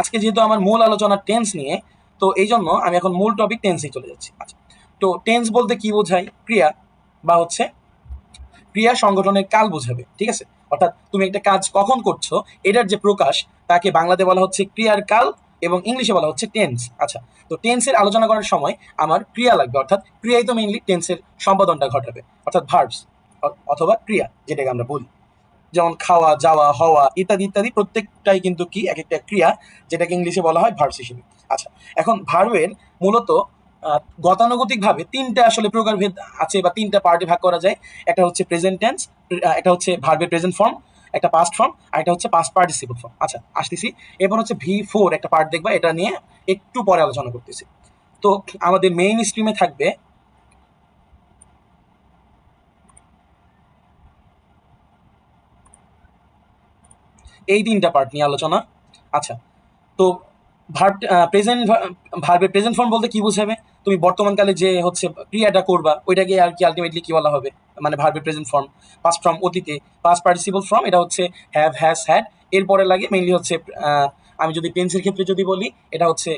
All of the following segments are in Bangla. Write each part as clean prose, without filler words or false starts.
আজকে যেহেতু আমার মূল আলোচনা টেন্স নিয়ে, তো এই জন্য আমি এখন মূল টপিক টেন্সেই চলে যাচ্ছি। আচ্ছা, তো টেন্স বলতে কি বোঝায়? ক্রিয়া বা হচ্ছে ক্রিয়া সংগঠনের কাল বোঝাবে, ঠিক আছে? অর্থাৎ তুমি একটা কাজ কখন করছো এটার যে প্রকাশ, তাকে বাংলাতে বলা হচ্ছে ক্রিয়ার কাল এবং ইংলিশে বলা হচ্ছে টেন্স। আচ্ছা, তো টেন্সের আলোচনা করার সময় আমার ক্রিয়া লাগবে, অর্থাৎ ক্রিয়াই তো মেইনলি টেন্সের সম্পাদনটা ঘটাবে, অর্থাৎ ভার্বস অথবা ক্রিয়া যেটাকে আমরা বলি। যেমন খাওয়া, যাওয়া, হওয়া ইত্যাদি ইত্যাদি প্রত্যেকটাই কিন্তু কি এক একটা ক্রিয়া, যেটাকে ইংলিশে বলা হয় ভার্বস হিসেবে। আচ্ছা, এখন ভার্বের মূলত গতানুগতিকভাবে তিনটা আসলে প্রকারভেদ আছে বা তিনটা পার্টে ভাগ করা যায়। একটা হচ্ছে প্রেজেন্ট টেন্স, একটা হচ্ছে ভার্বের প্রেজেন্ট ফর্ম, একটা পাস্ট ফর্ম, আর একটা হচ্ছে পাস্ট পার্টিসিপল ফর্ম। আচ্ছা, আসতেছি। এরপর হচ্ছে V4 একটা পার্ট দেখবা, এটা নিয়ে একটু পরে আলোচনা করতেছি। তো আমাদের মেইন স্ট্রিমে থাকবে এই তিনটা পার্ট নিয়ে আলোচনা। আচ্ছা, তো ভার্ব প্রেজেন্ট ভার্বের প্রেজেন্ট ফর্ম বলতে কি বোঝাবে? তুমি বর্তমানকালে যে হচ্ছে ক্রিয়াটা করবা ওইটাকে আর কি আলটিমেটলি কি বলা হবে, মানে ভার্বের প্রেজেন্ট ফর্ম। পাস্ট ফর্ম অতীতে, পাস্ট পার্টিসিপল ফর্ম এটা হচ্ছে হ্যাভ, হ্যাজ, হ্যাড। এরপরে লাগে মেইনলি হচ্ছে আমি যদি টেন্সের ক্ষেত্রে যদি বলি, এটা হচ্ছে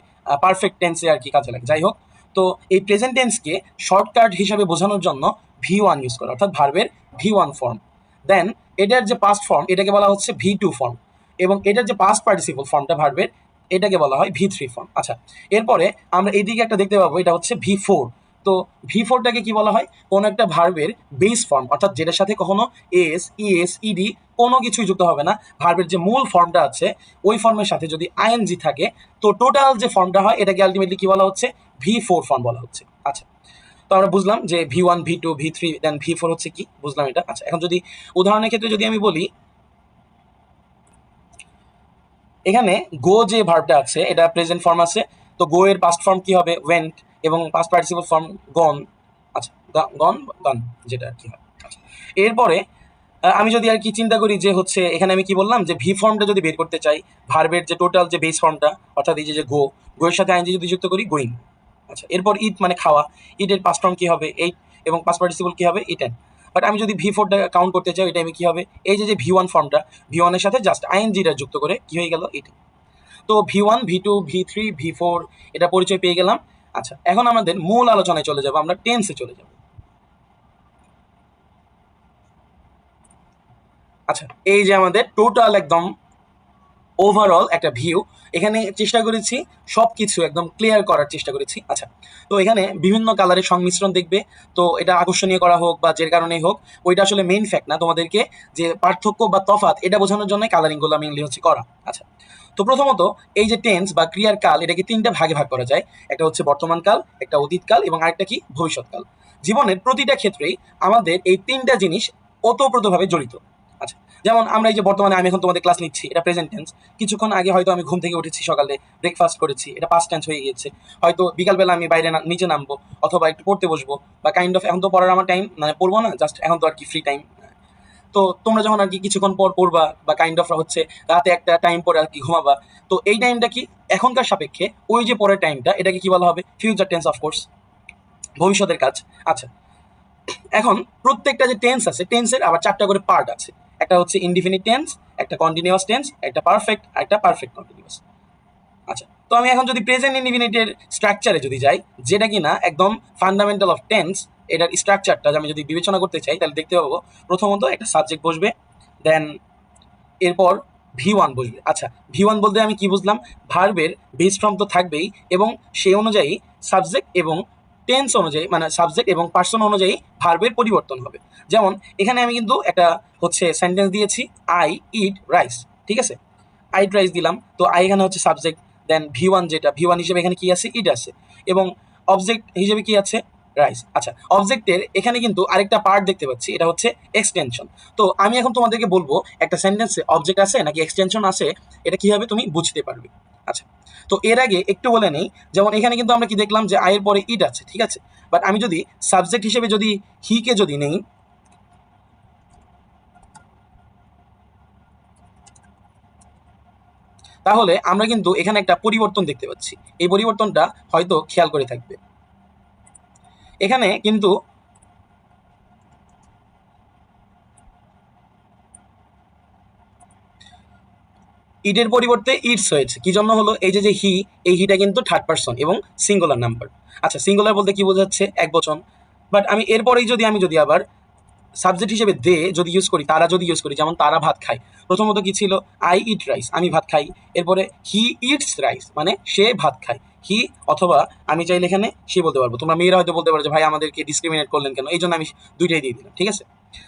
পারফেক্ট টেন্সে আর কি কাজে লাগে। যাই হোক, তো এই প্রেজেন্ট টেন্সকে শর্টকাট হিসাবে বোঝানোর জন্য V1 ইউজ করে, অর্থাৎ ভার্বের V1 ফর্ম। দেন এটার যে পাস্ট ফর্ম এটাকে বলা হচ্ছে V2 ফর্ম, এবং এটার যে পাস্ট পার্টিসিপল ফর্মটা ভার্বের এটাকে বলা হয় V3 ফর্ম। আচ্ছা, এরপরে আমরা এইদিকে একটা দেখতে পাবো, এটা হচ্ছে V4। তো V4টাকে কি বলা হয়? কোনো একটা ভার্বের বেস ফর্ম, অর্থাৎ যেটার সাথে কখনো এস, ইএস, ইডি কোনো কিছুই যুক্ত হবে না। ভার্বের যে মূল ফর্মটা আছে ওই ফর্মের সাথে যদি আইএনজি থাকে, তো টোটাল যে ফর্মটা হয় এটাকে আলটিমেটলি কি বলা হচ্ছে? V4 ফর্ম বলা হচ্ছে। আচ্ছা, তো আমরা বুঝলাম যে V1, V2, V3 দেন V4 হচ্ছে কি, বুঝলাম এটা। আচ্ছা, এখন যদি উদাহরণের ক্ষেত্রে যদি আমি বলি, এখানে গো যে ভার্বটা আছে এটা প্রেজেন্ট ফর্ম আছে, তো গো এর পাস্ট ফর্ম কি হবে? ওয়েন্ট, এবং পাস্ট পার্টিসিপল ফর্ম গন। আচ্ছা, গন, গান যেটা আর কি হয়। আচ্ছা, এরপরে আমি যদি আর কি চিন্তা করি যে হচ্ছে এখানে আমি কি বললাম যে ভি ফর্মটা যদি বের করতে চাই, ভার্বের যে টোটাল যে বেস ফর্মটা, অর্থাৎ এই যে গো, গো এর সাথে আইএনজি যদি যুক্ত করি, গোয়িং। আচ্ছা, এরপর ইট মানে খাওয়া, ইটের পাস্ট ফর্ম কি হবে? এইট, এবং পাস্ট পার্টিসিপল কি হবে? ইটেন। বাট আমি যদি V4টা কাউন্ট করতে চাই, ওই টাইমে কি হবে? এই যে V1 ফর্মটা, V1 এর সাথে জাস্ট আইএনজিটা যুক্ত করে কি হয়ে গেল? ইট। তো V1, V2, V3, V4 এটা পরিচয় পেয়ে গেলাম। আচ্ছা, এখন আমাদের মূল আলোচনায় চলে যাব, আমরা টেন্সে চলে যাব। আচ্ছা, এই যে আমাদের টোটাল একদম ওভারঅল একটা ভিউ, এখানে চেষ্টা করেছি সব কিছু একদম ক্লিয়ার করার চেষ্টা করেছি। আচ্ছা, তো এখানে বিভিন্ন কালারের সংমিশ্রণ দেখবে, তো এটা আকর্ষণীয় করা হোক বা যে কারণেই হোক, ওইটা আসলে মেইন ফ্যাক্ট না, তোমাদেরকে যে পার্থক্য বা তফাৎ এটা বোঝানোর জন্য কালারিংগুলো মেইনলি হচ্ছে করা। আচ্ছা, তো প্রথমত এই যে টেন্স বা ক্রিয়ার কাল, এটাকে তিনটা ভাগে ভাগ করা যায়। একটা হচ্ছে বর্তমান কাল, একটা অতীতকাল, এবং আরেকটা কি? ভবিষ্যৎকাল। জীবনের প্রতিটা ক্ষেত্রেই আমাদের এই তিনটা জিনিস ওতপ্রোতভাবে জড়িত। আচ্ছা, যেমন আমরা এই যে বর্তমানে আমি এখন তোমাদের ক্লাস নিচ্ছি, এটা প্রেজেন্ট টেন্স। কিছুক্ষণ আগে হয়তো আমি ঘুম থেকে উঠেছি, সকালে ব্রেকফাস্ট করেছি, এটা পাস্ট টেন্স হয়ে গিয়েছে। হয়তো বিকালবেলা আমি বাইরে নিচে নামবো, অথবা একটু পড়তে বসবো, বা কাইন্ড অফ এখন তো পড়ার আমার টাইম, মানে পড়বো না, জাস্ট এখন তো আর কি ফ্রি টাইম। তো তোমরা যখন আর কি কিছুক্ষণ পর পড়বা বা কাইন্ড অফ হচ্ছে রাতে একটা টাইম পরে আর কি ঘুমাবা, তো এই টাইমটা কি এখনকার সাপেক্ষে ওই যে পরের টাইমটা, এটাকে কি বলা হবে? ফিউচার টেন্স, অফকোর্স, ভবিষ্যতের কাজ। আচ্ছা, এখন প্রত্যেকটা যে টেন্স আছে, টেন্সের আবার চারটা করে পার্ট আছে। একটা হচ্ছে ইনডিফিনিট টেন্স, একটা কন্টিনিউয়াস টেন্স, একটা পারফেক্ট, আর একটা পারফেক্ট কন্টিনিউয়াস। আচ্ছা, তো আমি এখন যদি প্রেজেন্ট ইনডিফিনিটের স্ট্রাকচারে যদি যাই, যেটা কি না একদম ফান্ডামেন্টাল অফ টেন্স, এটার স্ট্রাকচারটা আমি যদি বিবেচনা করতে চাই, তাহলে দেখতে পাবো প্রথমত একটা সাবজেক্ট বসবে, দেন এরপর V1 বসবে। আচ্ছা, V1 বলতে আমি কি বুঝলাম? ভার্বের বেস ফর্ম তো থাকবেই, এবং সেই অনুযায়ী সাবজেক্ট এবং টেন্স অনুযায়ী, মানে সাবজেক্ট এবং পার্সন অনুযায়ী ভার্বের পরিবর্তন হবে। যেমন এখানে আমি কিন্তু একটা হচ্ছে সেন্টেন্স দিয়েছি, আই ইট রাইস, ঠিক আছে? আই ইট রাইস দিলাম, তো আই এখানে হচ্ছে সাবজেক্ট, দেন V1 যেটা V1 হিসেবে এখানে কি আছে? ইট আছে, এবং অবজেক্ট হিসেবে কি আছে? রাইস। আচ্ছা, অবজেক্টের এখানে কিন্তু আরেকটা পার্ট দেখতে পাচ্ছি, এটা হচ্ছে এক্সটেনশন। তো আমি এখন তোমাদেরকে বলবো একটা সেন্টেন্সে অবজেক্ট আছে নাকি এক্সটেনশন আছে, এটা কিভাবে তুমি বুঝতে পারবে। আচ্ছা, তো এর আগে একটু বলে নেই, যেমন এখানে কিন্তু আমরা কি দেখলাম যে আয়ের পরে ইট আছে, ঠিক আছে? বাট আমি যদি সাবজেক্ট হিসেবে যদি হিকে যদি নেই, তাহলে আমরা কিন্তু এখানে একটা পরিবর্তন দেখতে পাচ্ছি। এই পরিবর্তনটা হয়তো খেয়াল করে থাকবে। এখানে কিন্তু ইটের পরিবর্তে ইটস হয়েছে, কি জন্য হলো? এই যে হি, এই হিটা কিন্তু থার্ড পারসন এবং সিঙ্গুলার নাম্বার। আচ্ছা, সিঙ্গুলার বলতে কি বোঝাচ্ছে? এক বচন। বাট আমি এরপরেই যদি আবার সাবজেক্ট হিসেবে দে যদি ইউজ করি, তারা যদি ইউজ করি, যেমন তারা ভাত খায়, প্রথমত কি ছিল? আই ইট রাইস, আমি ভাত খাই। এরপরে হি ইটস রাইস, মানে সে ভাত খায়। হি, অথবা আমি চাইলে এখানে সে বলতে পারবো। তোমরা মেয়েরা হয়তো বলতে পারো যে ভাই আমাদেরকে ডিসক্রিমিনেট করলেন কেন, এই জন্য আমি দুইটাই দিয়ে দিলাম, ঠিক আছে?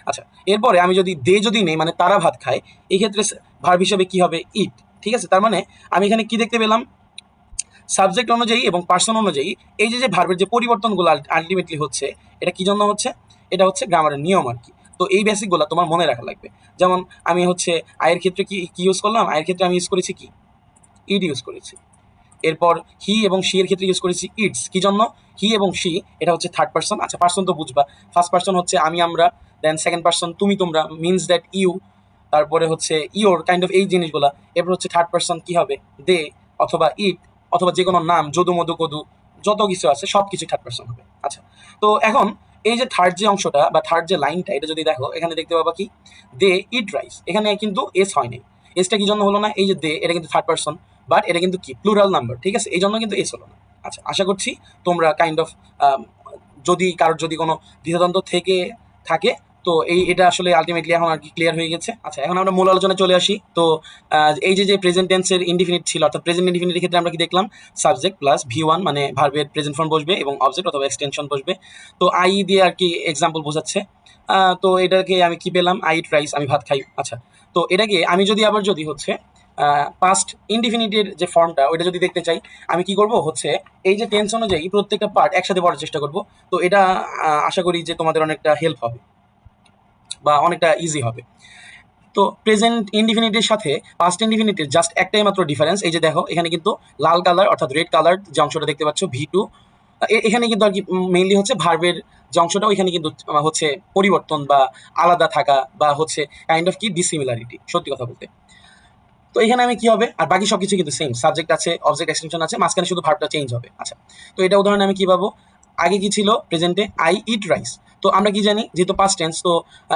আচ্ছা, এরপরে আমি যদি দে যদি নেই, মানে তারা ভাত খায়, এই ক্ষেত্রে ভার্ব হিসেবে কি হবে? ইট, ঠিক আছে? তার মানে আমি এখানে কি দেখতে পেলাম? সাবজেক্ট অনুযায়ী এবং পার্সন অনুযায়ী এই যে ভার্বের যে পরিবর্তনগুলো আলটিমেটলি হচ্ছে, এটা কি জন্য হচ্ছে? এটা হচ্ছে গ্রামারের নিয়ম আর কি। তো এই বেসিকগুলো তোমার মনে রাখা লাগবে। যেমন আমি হচ্ছে আয়ের ক্ষেত্রে কি ইউজ করলাম? আয়ের ক্ষেত্রে আমি ইউজ করেছি কি? ইট ইউজ করেছি। এরপর হি এবং শি এর ক্ষেত্রে ইউজ করেছি ইটস, কি জন্য? হি এবং শি এটা হচ্ছে থার্ড পারসন। আচ্ছা, পারসন তো বুঝবা। ফার্স্ট পারসন হচ্ছে আমি, আমরা, দেন সেকেন্ড পারসন তুমি, তোমরা, মিনস দ্যাট ইউ, তারপরে হচ্ছে ইওর, কাইন্ড অফ এই জিনিসগুলা। এরপর হচ্ছে থার্ড পারসন কি হবে? দে, অথবা ইট, অথবা যে কোনো নাম, যদু, মধু, কদু, যত কিছু আছে সব কিছু থার্ড পারসন হবে। আচ্ছা, তো এখন এই যে থার্ড যে অংশটা বা থার্ড যে লাইনটা, এটা যদি দেখো, এখানে দেখতে পাবা কি? দে ইট রাইস, এখানে কিন্তু এস হয় নাই। এসটা কি জন্য হলো না? এই যে দে, এটা কিন্তু থার্ড পারসন, বাট এটা কিন্তু কি? প্লুরাল নাম্বার, ঠিক আছে? এই জন্য কিন্তু এস হলো না। আচ্ছা, আশা করছি তোমরা কাইন্ড অফ যদি কারোর যদি কোনো দ্বিধাদ্বন্দ্ব থেকে থাকে, তো এটা আসলে আলটিমেটলি এখন আর কি ক্লিয়ার হয়ে গেছে। আচ্ছা, এখন আমরা মূল আলোচনায় চলে আসি। তো এই যে প্রেজেন্ট টেন্সের ইনডিফিনিট ছিল, অর্থাৎ প্রেজেন্ট ইনডিফিনিটের ক্ষেত্রে আমরা কি দেখলাম? সাবজেক্ট প্লাস V1 মানে ভার্বের প্রেজেন্ট ফর্ম বসবে এবং অবজেক্ট অথবা এক্সটেনশন বসবে। তো আই দিয়ে আর কি এক্সাম্পল বোঝাচ্ছে। তো এটাকে আমি কি পেলাম? আই ইট রাইস, আমি ভাত খাই। আচ্ছা, তো এটাকে আমি যদি হচ্ছে পাস্ট ইনডিফিনিটের যে ফর্মটা, ওইটা যদি দেখতে চাই, আমি কি করব? হচ্ছে এই যে টেন্স অনুযায়ী প্রত্যেকটা পার্ট একসাথে পড়ার চেষ্টা করব। তো এটা আশা করি যে তোমাদের অনেকটা হেল্প হবে বা অনেকটা ইজি হবে। তো প্রেজেন্ট ইনডিফিনিটের সাথে পাস্ট ইনডিফিনিটের জাস্ট একটাই মাত্র ডিফারেন্স। এই যে দেখো, এখানে কিন্তু লাল কালার অর্থাৎ রেড কালার যে অংশটা দেখতে পাচ্ছ V2, এখানে কিন্তু আর কি মেইনলি হচ্ছে ভার্বের যে অংশটা, ওইখানে কিন্তু হচ্ছে পরিবর্তন বা আলাদা থাকা বা হচ্ছে কাইন্ড অফ কি ডিসিমিলারিটি, সত্যি কথা বলতে। তো এখানে আমি কি হবে? আর বাকি সবকিছু কিন্তু সেম, সাবজেক্ট আছে, অবজেক্ট এক্সটেনশন আছে, মাঝখানে শুধু ভার্বটা চেঞ্জ হবে। আচ্ছা, তো এটা উদাহরণে আমি কি পাবো? আগে কি ছিল প্রেজেন্টে? I eat rice. তো আমরা কি জানি? যেহেতু পাস্ট টেন্স, তো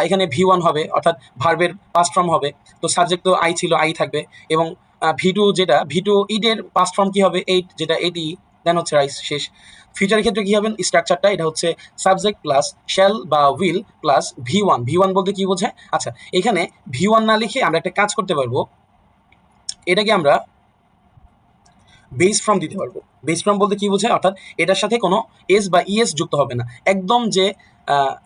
এখানে V1 হবে, অর্থাৎ ভার্বের পাস্ট ফর্ম হবে। তো সাবজেক্ট তো আই ছিল, আই থাকবে। এবং V2 যেটা V2 ইটের পাস্ট ফর্ম কি হবে? এইট, যেটা এটি, দেন হচ্ছে রাইস, শেষ। ফিউচারের ক্ষেত্রে কি হবে স্ট্রাকচারটা? এটা হচ্ছে সাবজেক্ট প্লাস শ্যাল বা উইল প্লাস V1। V1 বলতে কি বোঝায়? আচ্ছা, এখানে V1 না লিখে আমরা একটা কাজ করতে পারবো, এটাকে আমরা বেস ফর্ম দিতে পারবো। বেস ফর্ম বলতে কি বোঝায়? অর্থাৎ এটার সাথে কোনো এস বা ইএস যুক্ত হবে না, একদম যে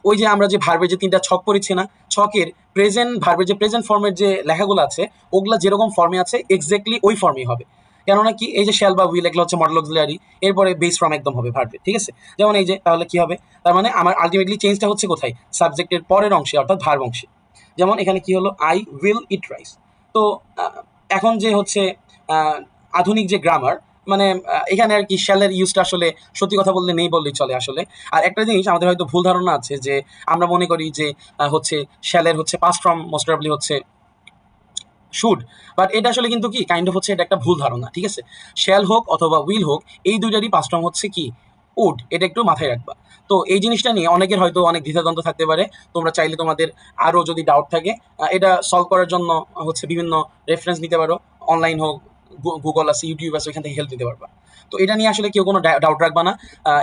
ওই যে আমরা যে ভার্বের যে 3টা ছক পড়েছি না, ছকের প্রেজেন্ট ভার্বের যে প্রেজেন্ট ফর্মের যে লেখাগুলো আছে, ওগুলা যেরকম ফর্মে আছে এক্স্যাক্টলি ওই ফর্মেই হবে। কেননা কি, এই যে শ্যাল বা উইল, এগুলো হচ্ছে মডেল অক্সিলারি, এরপরে বেস ফর্ম একদম হবে ভার্বের, ঠিক আছে? যেমন এই যে, তাহলে কি হবে? তার মানে আমার আলটিমেটলি চেঞ্জটা হচ্ছে কোথায়? সাবজেক্টের পরের অংশে, অর্থাৎ ভার্ব অংশে। যেমন এখানে কি হলো? I will eat rice. তো এখন যে হচ্ছে আধুনিক যে গ্রামার, মানে এখানে আর কি শ্যালের ইউজটা আসলে সত্যি কথা বললে নেই বললেই চলে আসলে। আর একটা জিনিস আমাদের হয়তো ভুল ধারণা আছে যে আমরা মনে করি যে হচ্ছে শ্যালের হচ্ছে পাস্ট ফর্ম মোস্ট প্রবাবলি হচ্ছে শুড, বাট এটা আসলে কিন্তু কি কাইন্ড অফ হচ্ছে এটা একটা ভুল ধারণা, ঠিক আছে? শ্যাল হোক অথবা উইল হোক, এই দুইটারই পাস্ট ফর্ম হচ্ছে কি? উড, এটা একটু মাথায় রাখবা। তো এই জিনিসটা নিয়ে অনেকের হয়তো অনেক দ্বিধাদ্বন্দ্ব থাকতে পারে। তোমরা চাইলে তোমাদের আরও যদি ডাউট থাকে, এটা সলভ করার জন্য হচ্ছে বিভিন্ন রেফারেন্স নিতে পারো, অনলাইন হোক, গুগল আছে, ইউটিউব আছে, ওইখান থেকে হেল্প নিতে পারবা। তো এটা নিয়ে আসলে কেউ কোনো ডাউট রাখবা না।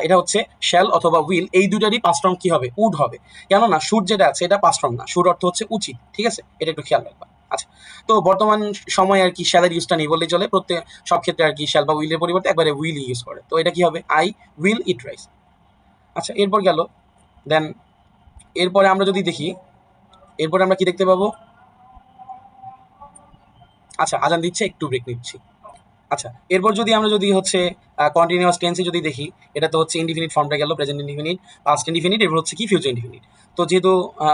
এটা হচ্ছে শ্যাল অথবা উইল, এই দুইটারই পাস্ট ফর্ম কি হবে? উড হবে। কেননা শুড যেটা আছে এটা পাস্ট ফর্ম না, শুড অর্থ হচ্ছে উচিত, ঠিক আছে? এটা একটু খেয়াল রাখবা। আচ্ছা, তো বর্তমান সময়ে আর কি শ্যালের ইউজটা নেই বললেই চলে, প্রত্যেক সব ক্ষেত্রে আর কি শ্যাল বা উইলের পরিবর্তে একবারে উইল ইউজ করে। তো এটা কি হবে? I will eat rice. আচ্ছা, এরপর গেল, দেন এরপরে আমরা যদি দেখি, এরপরে আমরা কি দেখতে পাবো? আচ্ছা, আজান দিচ্ছে, একটু ব্রেক নিচ্ছি। আচ্ছা, এরপর আমরা যদি হচ্ছে কন্টিনিউয়াস টেন্সে যদি দেখি, এটা তো হচ্ছে ইনডিফিনিট ফর্মটা গেল, প্রেজেন্ট ইনডিফিনিট, পাস্ট ইনডিফিনিট, এরপর হচ্ছে কি ফিউচার ইনডিফিনিট। তো যেহেতু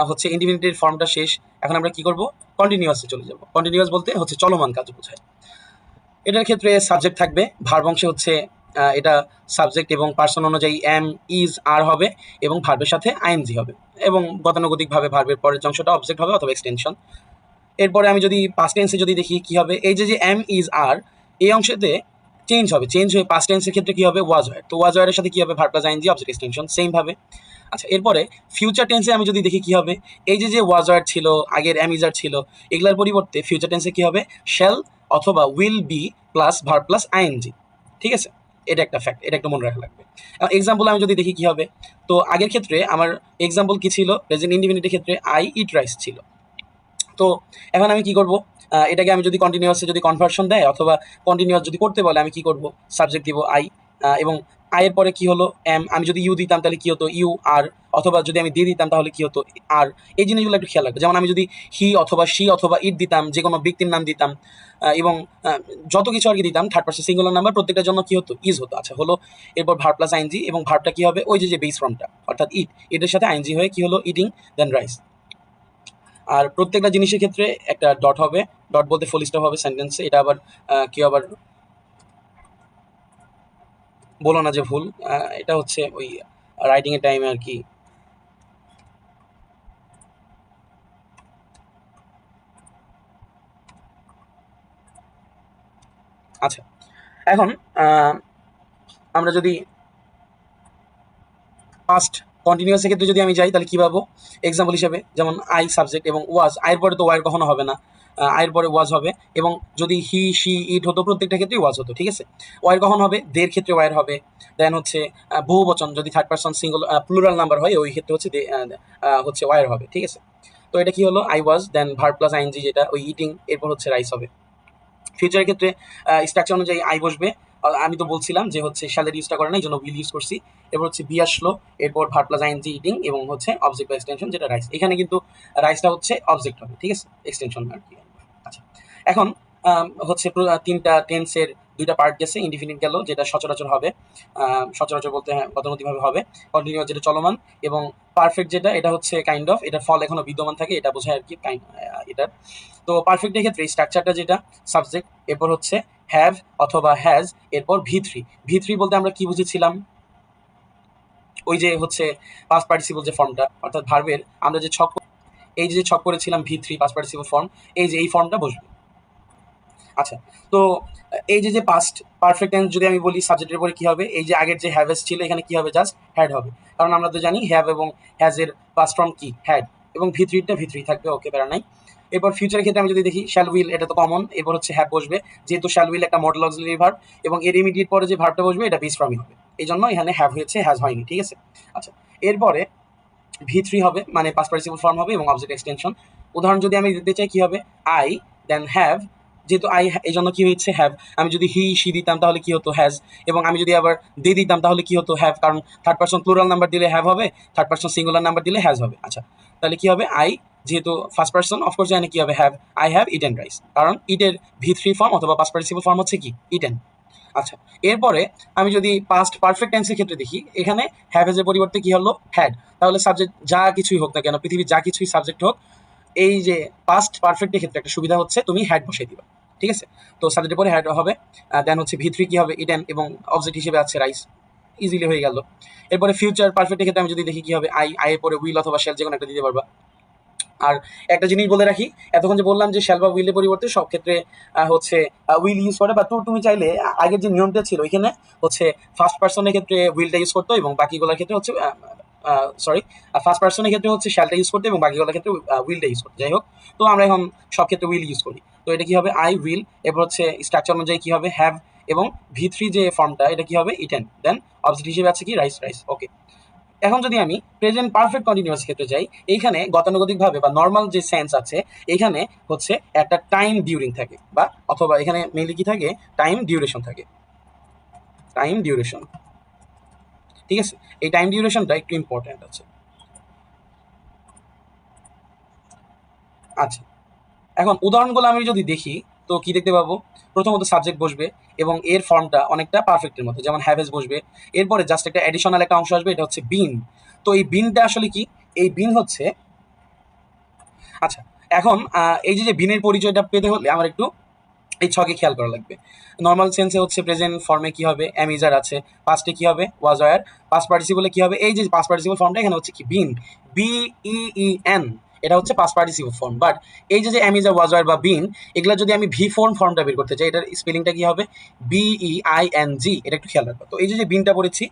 হচ্ছে ইনডিফিনিটের ফর্মটা শেষ, এখন আমরা কি করব? কন্টিনিউয়াসে চলে যাব। কন্টিনিউয়াস বলতে হচ্ছে চলমান কাজ বোঝায়। এটার ক্ষেত্রে সাবজেক্ট থাকবে, ভার্ব অংশে হচ্ছে এটা সাবজেক্ট এবং পার্সন অনুযায়ী এম, ইজ, আর হবে, এবং ভার্বের সাথে আইএনজি হবে, এবং গতানুগতিকভাবে ভার্বের পরের যে অংশটা অবজেক্ট হবে অথবা এক্সটেনশন। এরপরে আমি যদি পাস্ট টেন্সে যদি দেখি কি হবে, এই যে এম, ইজ, আর, এই অংশেতে চেঞ্জ হবে, চেঞ্জ হয়ে পাস্ট টেন্সের ক্ষেত্রে কি হবে? Was were. তো ওয়াজ ওয়্যারের সাথে কি হবে? Verb plus ING, object extension, same ভাবে। আচ্ছা, এরপরে ফিউচার টেন্সে আমি যদি দেখি কি হবে, এই যে ওয়াজ ওয়্যার ছিল, আগের এম, ইজ, আর ছিল, এগুলার পরিবর্তে ফিউচার টেন্সে কি হবে? শ্যাল অথবা will be plus verb plus ING. ঠিক আছে, এটা একটা ফ্যাক্ট, এটা একটু মনে রাখা লাগবে। এক্সাম্পল আমি যদি দেখি কি হবে, তো আগের ক্ষেত্রে আমার এক্সাম্পল কি ছিল, প্রেজেন্ট ইনডিফিনিটের ক্ষেত্রে আই ইট রাইস ছিল। তো এখন আমি কি করব, এটাকে আমি যদি কন্টিনিউয়াসে যদি কনভার্সন দেয় অথবা কন্টিনিউয়াস যদি করতে বলে আমি কি করব, সাবজেক্ট দিব আই, এবং আয়ের পরে কি হলো এম, আমি যদি ইউ দিতাম তাহলে কি হতো ইউ আর, অথবা যদি আমি দিয়ে দিতাম তাহলে কি হতো আর। এই জিনিসগুলো একটু খেয়াল রাখবে। যেমন আমি যদি হি অথবা শি অথবা ইট দিতাম, যে কোনো ব্যক্তির নাম দিতাম, এবং যত কিছু আর কি দিতাম থার্ড পার্সন সিঙ্গুলার নাম্বার, প্রত্যেকটার জন্য কি হতো ইজ হতো। আচ্ছা হলো, এরপর ভার্ব প্লাস আইএনজি, এবং ভার্বটা কি হবে ওই যে বেস ফর্মটা অর্থাৎ ইট, এটার সাথে আইএনজি হয়ে কি হলো ইটিং দেন রাইস। আর প্রত্যেকটা জিনিসের ক্ষেত্রে একটা ডট হবে, ডট বলতে ফুল স্টপ হবে সেন্টেন্সে। এটা আবার কেউ আবার বলো না যে ভুল, এটা হচ্ছে ওই রাইটিং এর টাইমে আর কি। আচ্ছা এখন আমরা যদি পাস্ট কন্টিনিউয়াসের ক্ষেত্রে যদি আমি যাই তাহলে কী পাবো, এক্সাম্পল হিসেবে যেমন আই সাবজেক্ট এবং ওয়াজ, আয়ের পরে তো ওয়ার কখনো হবে না, আয়ের পরে ওয়াজ হবে, এবং যদি হি শি ইট হতো প্রত্যেকটা ক্ষেত্রেই ওয়াজ হতো। ঠিক আছে, ওয়ার কখন হবে, দের ক্ষেত্রে ওয়ার হবে। দেন হচ্ছে বহু বচন যদি third person single plural number হয় ওই ক্ষেত্রে হচ্ছে হচ্ছে ওয়ার হবে। ঠিক আছে, তো এটা কি হলো I was, then verb plus ING যেটা ওই ইটিং, এরপর হচ্ছে রাইস হবে। ফিউচারের ক্ষেত্রে স্ট্রাকচার অনুযায়ী আই বসবে। আমি তো বলছিলাম যে হচ্ছে শ্যালের ইউজটা করে না, এই জন্য উইল ইউজ করছি। এরপর হচ্ছে বি আসলো, এরপর ভার্ব প্লাস আইএনজি ইটিং, এবং হচ্ছে অবজেক্ট বা এক্সটেনশন যেটা রাইস। এখানে কিন্তু রাইসটা হচ্ছে অবজেক্ট হবে। ঠিক আছে, এক্সটেনশন আর কি। আচ্ছা এখন হচ্ছে তিনটা টেন্সের দুইটা পার্ট গেছে, ইনডিফিনিট গেল যেটা সচরাচর হবে, সচরাচর বলতে হ্যাঁ গতানুগতিকভাবে হবে, কন্টিনিউয়াস যেটা চলমান, এবং পারফেক্ট যেটা এটা হচ্ছে কাইন্ড অফ, এটার ফল এখনো বিদ্যমান থাকে, এটা বোঝায় আর কি এটার। তো পারফেক্টের ক্ষেত্রে স্ট্রাকচারটা যেটা সাবজেক্ট, এরপর হচ্ছে হ্যাভ অথবা হ্যাজ, এরপর ভি থ্রি বলতে আমরা কি বুঝেছিলাম, ওই যে হচ্ছে পাস্ট পার্টিসিপল যে ফর্মটা, অর্থাৎ ভার্বের আমরা যে ছক, এই যে ছক করেছিলাম ভি3 পাস্ট পার্টিসিপল ফর্ম, এই যে এই ফর্মটা বসবে। আচ্ছা তো এই যে পাস্ট পারফেক্ট টেন্স যদি আমি বলি সাবজেক্টের পরে কি হবে, এই যে আগের যে হ্যাভেস ছিল এখানে কি হবে জাস্ট হ্যাড হবে, কারণ আমরা তো জানি হ্যাভ এবং হ্যাজের পাস্ট ফর্ম কি হ্যাড, এবং ভি3টা ভি3 থাকবে, ওকে প্যারা নাই। এরপর ফিউচারের ক্ষেত্রে আমি যদি দেখি শ্যাল উইল, এটা তো কমন, এরপর হচ্ছে হ্যাভ বসবে, যেহেতু শ্যাল উইল একটা মডেল অক্সিলারি ভার্ব, এবং এর ইমিডিয়েট পরে যে ভার্বটা বসবে এটা বেস ফর্মই হবে, এই জন্য এখানে হ্যাভ হয়েছে হ্যাজ হয়নি। ঠিক আছে, আচ্ছা এরপরে ভি3 হবে, মানে পাস্ট পার্টিসিপল ফর্ম হবে এবং অবজেক্ট এক্সটেনশন। উদাহরণ যদি আমি দিতে চাই কি হবে, আই দেন হ্যাভ, যেহেতু আই এই জন্য কি হয়েছে হ্যাভ, আমি যদি হি শি দিতাম তাহলে কি হতো হ্যাজ, এবং আমি যদি আবার দে দিতাম তাহলে কি হতো হ্যাভ, কারণ থার্ড পার্সন প্লুরাল নাম্বার দিলে হ্যাভ হবে, থার্ড পার্সন সিঙ্গুলার নাম্বার দিলে হ্যাজ হবে। আচ্ছা তাহলে কি হবে, আই যেহেতু ফার্স্ট পার্সন অফকোর্স জানি কি হবে have, I have eaten rice, কারণ ইটের ভি3 ফর্ম অথবা পাস্ট পার্টিসিপল ফর্ম হচ্ছে কি ইটেন। আচ্ছা এরপরে আমি যদি পাস্ট পারফেক্ট টেন্সের ক্ষেত্রে দেখি, এখানে হ্যাভ এর পরিবর্তে কি হলো হ্যাড, তাহলে সাবজেক্ট যা কিছুই হোক না কেন, পৃথিবীর যা কিছুই সাবজেক্ট হোক, এই যে পাস্ট পারফেক্টের ক্ষেত্রে একটা সুবিধা হচ্ছে তুমি হ্যাড বসিয়ে দিবা। ঠিক আছে, তো সাবজেক্টের পরে হ্যাড হবে, দেন হচ্ছে ভি3 কি হবে ইটেন, এবং অবজেক্ট হিসেবে আছে রাইস, ইজিলি হয়ে গেল। এরপরে ফিউচার পারফেক্টের ক্ষেত্রে আমি যদি দেখি কি হবে, আই এর পরে উইল অথবা শেল, যে কোনো একটা দিতে পারবা। আর একটা জিনিস বলে রাখি, এতক্ষণ যে বললাম যে শ্যাল বা উইলের পরিবর্তে সব ক্ষেত্রে হচ্ছে উইল ইউজ করে, বা তুমি চাইলে আগের যে নিয়মটা ছিল এখানে হচ্ছে ফার্স্ট পার্সনের ক্ষেত্রে উইলটা ইউজ করতো এবং বাকিগুলোর ক্ষেত্রে হচ্ছে সরি ফার্স্ট পার্সনের ক্ষেত্রে হচ্ছে শ্যালটা ইউজ করতো এবং বাকিগুলোর ক্ষেত্রে উইলটা ইউজ করতো। যাই হোক, তো আমরা এখন সব ক্ষেত্রে উইল ইউজ করি। তো এটা কি হবে আই উইল, এরপর হচ্ছে স্ট্রাকচার অনুযায়ী কি হবে হ্যাভ, এবং ভি3 যে ফর্মটা এটা কি হবে ইটেন, দেন অবজেক্ট হিসেবে আছে কি রাইস। ওকে, এখন যদি আমি প্রেজেন্ট পারফেক্ট কন্টিনিউয়াস ক্ষেত্রে যাই, এইখানে গতানুগতিকভাবে বা নর্মাল যে সেন্স আছে এখানে হচ্ছে একটা টাইম ডিউরিং থাকে, বা অথবা এখানে মেইনলি কি থাকে টাইম ডিউরেশন থাকে, টাইম ডিউরেশন। ঠিক আছে, এই টাইম ডিউরেশনটা একটু ইম্পর্টেন্ট আছে। আচ্ছা এখন উদাহরণগুলো আমি যদি দেখি তো কি দেখতে পাবো, প্রথমত সাবজেক্ট বসবে এবং এর ফর্মটা অনেকটা পারফেক্টের মতো, যেমন হ্যাভেজ বসবে, এরপরে জাস্ট একটা অ্যাডিশনাল একটা অংশ আসবে, এটা হচ্ছে বিন। তো এই বিনটা আসলে কি, এই বিন হচ্ছে, আচ্ছা এখন এই যে বিনের পরিচয়টা পেতে হলে আমার একটু এই ছকে খেয়াল করা লাগবে। নর্মাল সেন্সে হচ্ছে প্রেজেন্ট ফর্মে কি হবে অ্যামিজার আছে, পাস্টে কি হবে ওয়াজ ওয়্যার, পাস্ট পার্টিসিপলে কি হবে, এই যে পাস্ট পার্টিসিপল ফর্মটা এখানে হচ্ছে কি বিন, বিইএন, এটা হচ্ছে পাস্ট পার্টিসিপল ফর্ম। বাট এই যে অ্যামিজার ওয়াজ ওয়্যার বা বিন, এগুলো যদি আমি ভি ফর্মটা বের করতে চাই, এটার স্পেলিংটা কি হবে বিইআইএনজি, এটা একটু খেয়াল রাখবো। তো এই যে বিনটা পড়েছি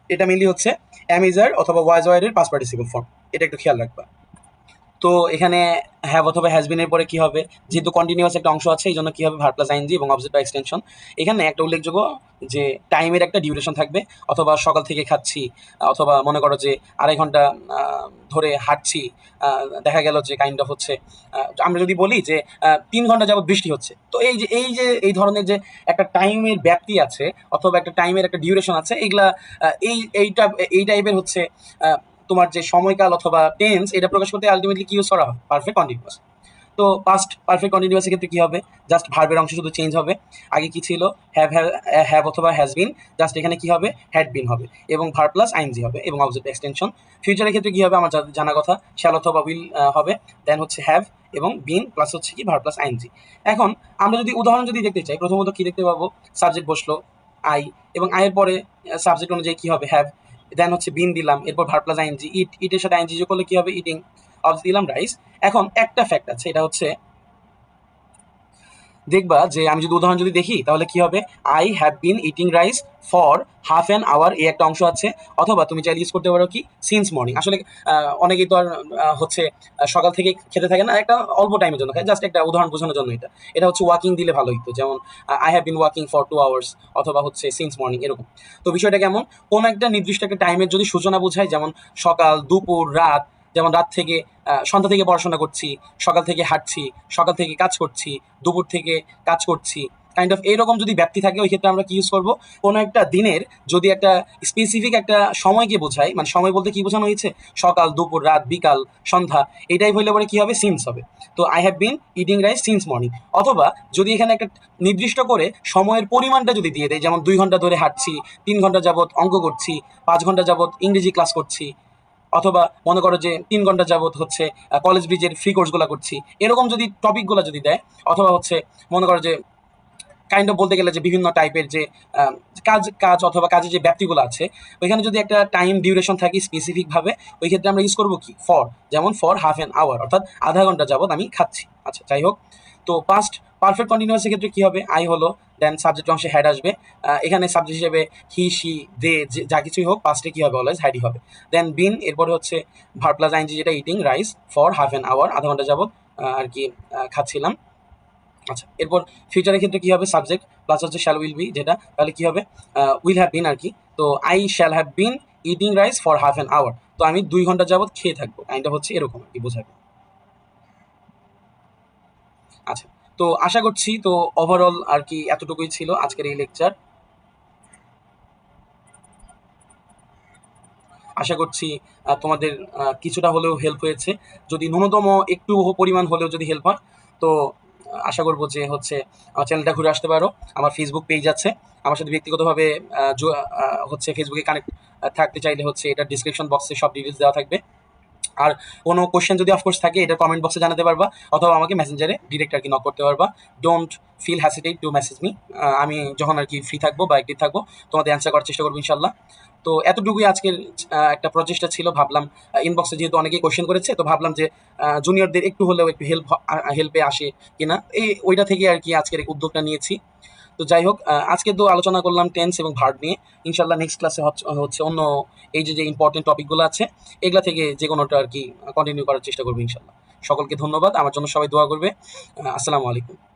এটা মেনলি হচ্ছে অ্যামিজার অথবা ওয়াজ ওয়্যারের পাস্ট পার্টিসিপল ফর্ম, এটা একটু খেয়াল রাখবা। তো এখানে হ্যাভ অথবা হ্যাজ বিনের পরে কি হবে, যেহেতু কন্টিনিউয়াস একটা অংশ আছে এই জন্য কি হবে ভার্ব প্লাস আইএনজি এবং অবজেক্ট বা এক্সটেনশন। এখানে একটা উল্লেখযোগ্য যে টাইমের একটা ডিউরেশন থাকবে, অথবা সকাল থেকে খাচ্ছি, অথবা মনে করো যে 2.5 ঘন্টা ধরে হাঁটছি, দেখা গেল যে কাইন্ড অফ হচ্ছে আমরা যদি বলি যে 3 ঘন্টা যাবত বৃষ্টি হচ্ছে, তো এই যে এই ধরনের যে একটা টাইমের ব্যাপ্তি আছে অথবা একটা টাইমের একটা ডিউরেশন আছে, এগুলা এই টাইপের হচ্ছে তোমার যে সময়কাল অথবা টেন্স এটা প্রকাশ করতে আলটিমেটলি কি ইউজ করা হয়, পারফেক্ট কন্টিনিউয়াস। তো পাস্ট পারফেক্ট কন্টিনিউয়াসের ক্ষেত্রে কি হবে, জাস্ট ভার্বের অংশ শুধু চেঞ্জ হবে। আগে কি ছিল হ্যাভ অথবা হ্যাজ বিন, জাস্ট এখানে কি হবে হ্যাড বিন হবে এবং ভার্ব প্লাস আইএনজি হবে এবং অবজেক্ট এক্সটেনশন। ফিউচারের ক্ষেত্রে কি হবে আমার জানা কথা, শ্যাল অথবা উইল হবে, দেন হচ্ছে হ্যাভ এবং বিন প্লাস হচ্ছে কি ভার্ব প্লাস আইএনজি। এখন আমরা যদি উদাহরণ যদি দেখতে চাই, প্রথমত কি দেখতে পাবো, সাবজেক্ট বসলো আই, এবং আয়ের পরে সাবজেক্ট অনুযায়ী কি হবে হ্যাভ, দেন হচ্ছে বিন দিলাম, এরপর ভার্ব প্লাস আইএনজি, ইটের সাথে আইএনজি যোগ করলে কি হবে ইটিং, অবস দিলাম রাইস। এখন একটা ফ্যাক্ট আছে, এটা হচ্ছে দেখবা যে আমি যদি উদাহরণ যদি দেখি তাহলে কি হবে, I have been eating rice for half an hour, এই একটা অংশ আছে। অথবা তুমি চাইলে ইউজ করতে পারো কি সিন্স মর্নিং। আসলে অনেকেই তো আর হচ্ছে সকাল থেকে খেতে থাকে না, একটা অল্প টাইমের জন্য খায়, জাস্ট একটা উদাহরণ বোঝানোর জন্য এটা এটা হচ্ছে ওয়াকিং দিলে ভালো হতো, যেমন I have been walking for 2 hours, অথবা হচ্ছে সিন্স মর্নিং এরকম। তো বিষয়টা কেমন, কোন একটা নির্দিষ্ট একটা টাইমের যদি সূচনা বোঝায়, যেমন সকাল, দুপুর, রাত, যেমন রাত থেকে সন্ধ্যা থেকে পড়াশোনা করছি, সকাল থেকে হাঁটছি, সকাল থেকে কাজ করছি, দুপুর থেকে কাজ করছি, কাইন্ড অফ এইরকম যদি ব্যাপ্তি থাকে, ওই ক্ষেত্রে আমরা কি ইউজ করবো, কোনো একটা দিনের যদি একটা স্পেসিফিক একটা সময়কে বোঝায়, মানে সময় বলতে কি বোঝানো হয়েছে, সকাল, দুপুর, রাত, বিকাল, সন্ধ্যা, এটাই হইলে পরে কি হবে সিন্স হবে। তো I have been eating rice since morning. অথবা যদি এখানে একটা নির্দিষ্ট করে সময়ের পরিমাণটা যদি দিয়ে দেয়, যেমন 2 ঘন্টা ধরে হাঁটছি, 3 ঘন্টা যাবত অঙ্ক করছি, 5 ঘন্টা যাবত ইংরেজি ক্লাস করছি, অথবা মনে করো যে 3 ঘন্টা যাবত হচ্ছে কলেজ ব্রিজের ফ্রি কোর্সগুলো করছি, এরকম যদি টপিকগুলো যদি দেয়, অথবা হচ্ছে মনে করো যে কাইন্ড অফ বলতে গেলে যে বিভিন্ন টাইপের যে কাজ কাজ অথবা কাজের যে ব্যাপ্তিগুলো আছে, ওইখানে যদি একটা টাইম ডিউরেশন থাকে স্পেসিফিকভাবে, ওই ক্ষেত্রে আমরা ইউজ করবো কি ফর, যেমন ফর হাফ অ্যান আওয়ার, অর্থাৎ আধা ঘন্টা যাবত আমি খাচ্ছি। আচ্ছা যাই হোক, তো পাস্ট পারফেক্ট কন্টিনিউয়াসের ক্ষেত্রে কি হবে, আই হলো, দেন সাবজেক্ট অংশে হ্যাড আসবে, এখানে সাবজেক্ট হিসেবে হি সি দে যা কিছুই হোক, পাস্টে কি হবে অলওয়েজ হ্যাডই হবে। দেন বিন, এরপরে হচ্ছে ভার্ব প্লাস আইএনজি যেটা eating rice for half an hour, আধা ঘন্টা যাবত আর কি খাচ্ছিলাম। আচ্ছা, এরপর ফিউচারের ক্ষেত্রে কি হবে, সাবজেক্ট প্লাস হচ্ছে শ্যাল উইল বি, যেটা তাহলে কি হবে উইল হ্যাভ বিন আর কি। তো I shall have been eating rice for half an hour, তো আমি 2 ঘন্টা যাবত খেয়ে থাকবো, কাইন্ডটা হচ্ছে এরকম আর কি বোঝাবে। আচ্ছা, তো আশা করছি তো ওভারঅল আর কি এতটুকুই ছিল আজকের এই লেকচার। আশা করছি তোমাদের কিছুটা হলেও হেল্প হয়েছে, যদি ন্যূনতম একটু পরিমাণ হলেও যদি হেল্প হয়, তো আশা করবো যে হচ্ছে আমার চ্যানেলটা ঘুরে আসতে পারো। আমার ফেসবুক পেজ আছে, আমার সাথে ব্যক্তিগতভাবে হচ্ছে ফেসবুকে কানেক্ট থাকতে চাইলে হচ্ছে এটা ডিসক্রিপশন বক্সে সব ডিটেলস দেওয়া থাকবে। আর কোনো কোশ্চেন যদি অফকোর্স থাকে এটা কমেন্ট বক্সে জানাতে পারবা, অথবা আমাকে মেসেঞ্জারে ডিরেক্ট আর কি নক করতে পারবা। Don't feel hesitate to message me, আমি যখন আর কি ফ্রি থাকবো বা অ্যাক্টিভ থাকবো তোমাদের অ্যান্সার করার চেষ্টা করবো ইনশাল্লাহ। তো এতটুকুই আজকের একটা প্রচেষ্টা ছিল, ভাবলাম ইনবক্সে যেহেতু অনেকেই কোশ্চেন করেছে, তো ভাবলাম যে জুনিয়রদের একটু হলেও একটু হেল্পে আসে কিনা, ওইটা থেকে আর কি আজকের এই উদ্যোগটা নিয়েছি। তো যাই হোক, আজকে তো আলোচনা করলাম টেন্স এবং ভার্ব নিয়ে, ইনশাল্লাহ নেক্সট ক্লাসে হচ্ছে অন্য এই যে ইম্পর্টেন্ট টপিকগুলো আছে এগুলা থেকে যে কোনোটা আর কি কন্টিনিউ করার চেষ্টা করবো ইনশাল্লাহ। সকলকে ধন্যবাদ, আমার জন্য সবাই দোয়া করবে। আসসালামু আলাইকুম।